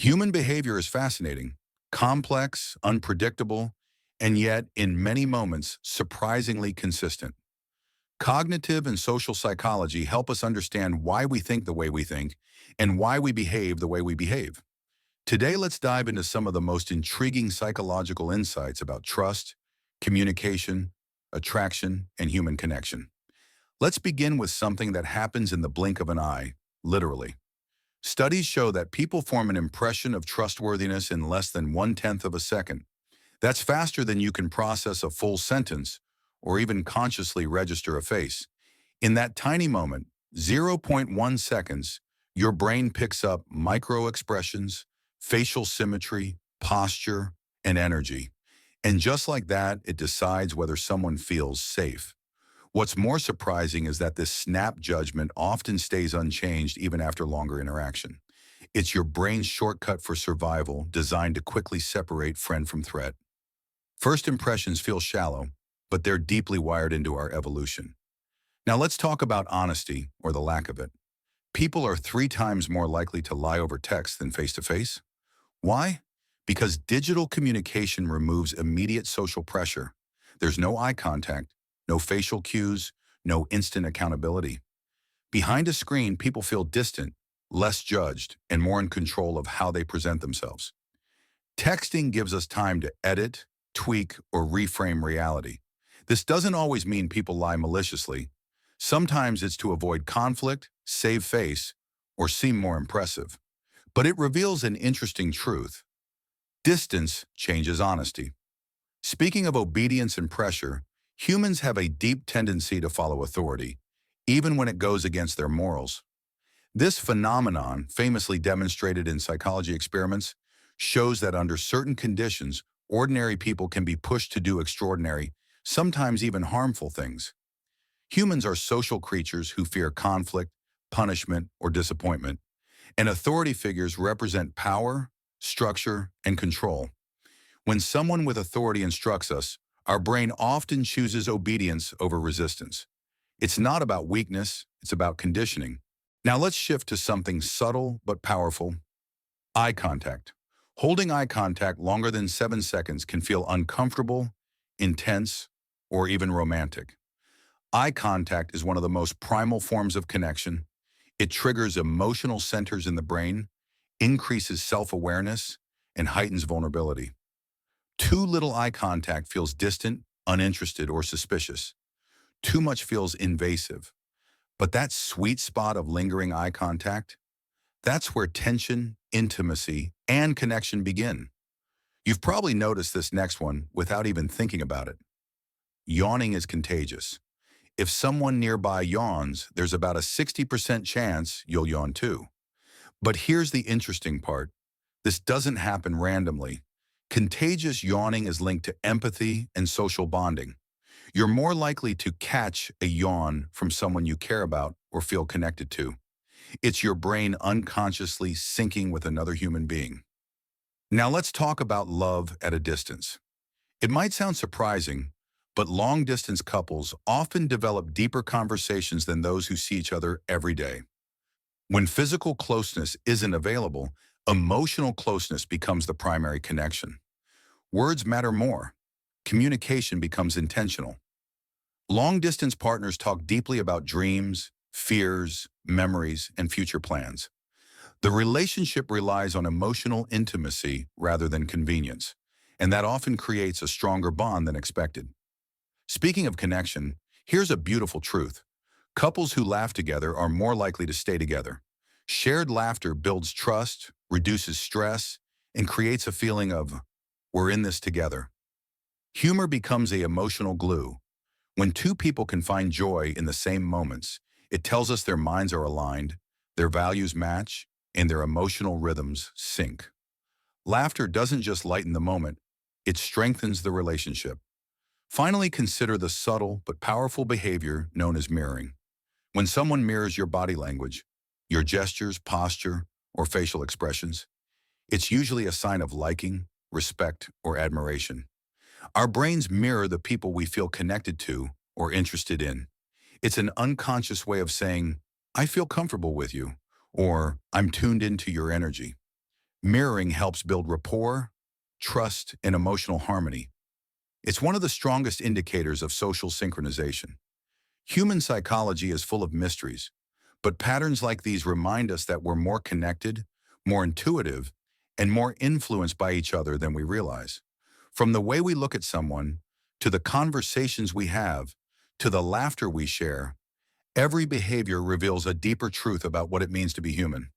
Human behavior is fascinating, complex, unpredictable, and yet, in many moments, surprisingly consistent. Cognitive and social psychology help us understand why we think the way we think and why we behave the way we behave. Today, let's dive into some of the most intriguing psychological insights about trust, communication, attraction, and human connection. Let's begin with something that happens in the blink of an eye, literally. Studies show that people form an impression of trustworthiness in less than one-tenth of a second. That's faster than you can process a full sentence or even consciously register a face. In that tiny moment, zero point 0.1 seconds, your brain picks up micro expressions, facial symmetry, posture, and energy. And just like that, it decides whether someone feels safe. What's more surprising is that this snap judgment often stays unchanged even after longer interaction. It's your brain's shortcut for survival, designed to quickly separate friend from threat. First impressions feel shallow, but they're deeply wired into our evolution. Now let's talk about honesty, or the lack of it. People are 3 times more likely to lie over text than face-to-face. Why? Because digital communication removes immediate social pressure. There's no eye contact, no facial cues, no instant accountability. Behind a screen, people feel distant, less judged, and more in control of how they present themselves. Texting gives us time to edit, tweak, or reframe reality. This doesn't always mean people lie maliciously. Sometimes it's to avoid conflict, save face, or seem more impressive. But it reveals an interesting truth. Distance changes honesty. Speaking of obedience and pressure, humans have a deep tendency to follow authority, even when it goes against their morals. This phenomenon, famously demonstrated in psychology experiments, shows that under certain conditions, ordinary people can be pushed to do extraordinary, sometimes even harmful things. Humans are social creatures who fear conflict, punishment, or disappointment, and authority figures represent power, structure, and control. When someone with authority instructs us, our brain often chooses obedience over resistance. It's not about weakness, it's about conditioning. Now let's shift to something subtle but powerful: eye contact. Holding eye contact longer than 7 seconds can feel uncomfortable, intense, or even romantic. Eye contact is one of the most primal forms of connection. It triggers emotional centers in the brain, increases self-awareness, and heightens vulnerability. Too little eye contact feels distant, uninterested, or suspicious. Too much feels invasive. But that sweet spot of lingering eye contact, that's where tension, intimacy, and connection begin. You've probably noticed this next one without even thinking about it. Yawning is contagious. If someone nearby yawns, there's about a 60% chance you'll yawn too. But here's the interesting part. This doesn't happen randomly. Contagious yawning is linked to empathy and social bonding. You're more likely to catch a yawn from someone you care about or feel connected to. It's your brain unconsciously syncing with another human being. Now let's talk about love at a distance. It might sound surprising, but long-distance couples often develop deeper conversations than those who see each other every day. When physical closeness isn't available, emotional closeness becomes the primary connection. Words matter more. Communication becomes intentional. Long-distance partners talk deeply about dreams, fears, memories, and future plans. The relationship relies on emotional intimacy rather than convenience, and that often creates a stronger bond than expected. Speaking of connection, here's a beautiful truth. Couples who laugh together are more likely to stay together. Shared laughter builds trust, reduces stress, and creates a feeling of, we're in this together. Humor becomes an emotional glue. When two people can find joy in the same moments, it tells us their minds are aligned, their values match, and their emotional rhythms sync. Laughter doesn't just lighten the moment, it strengthens the relationship. Finally, consider the subtle but powerful behavior known as mirroring. When someone mirrors your body language, your gestures, posture, or facial expressions, it's usually a sign of liking, respect, or admiration. Our brains mirror the people we feel connected to or interested in. It's an unconscious way of saying, I feel comfortable with you, or I'm tuned into your energy. Mirroring helps build rapport, trust, and emotional harmony. It's one of the strongest indicators of social synchronization. Human psychology is full of mysteries, but patterns like these remind us that we're more connected, more intuitive, and more influenced by each other than we realize. From the way we look at someone, to the conversations we have, to the laughter we share, every behavior reveals a deeper truth about what it means to be human.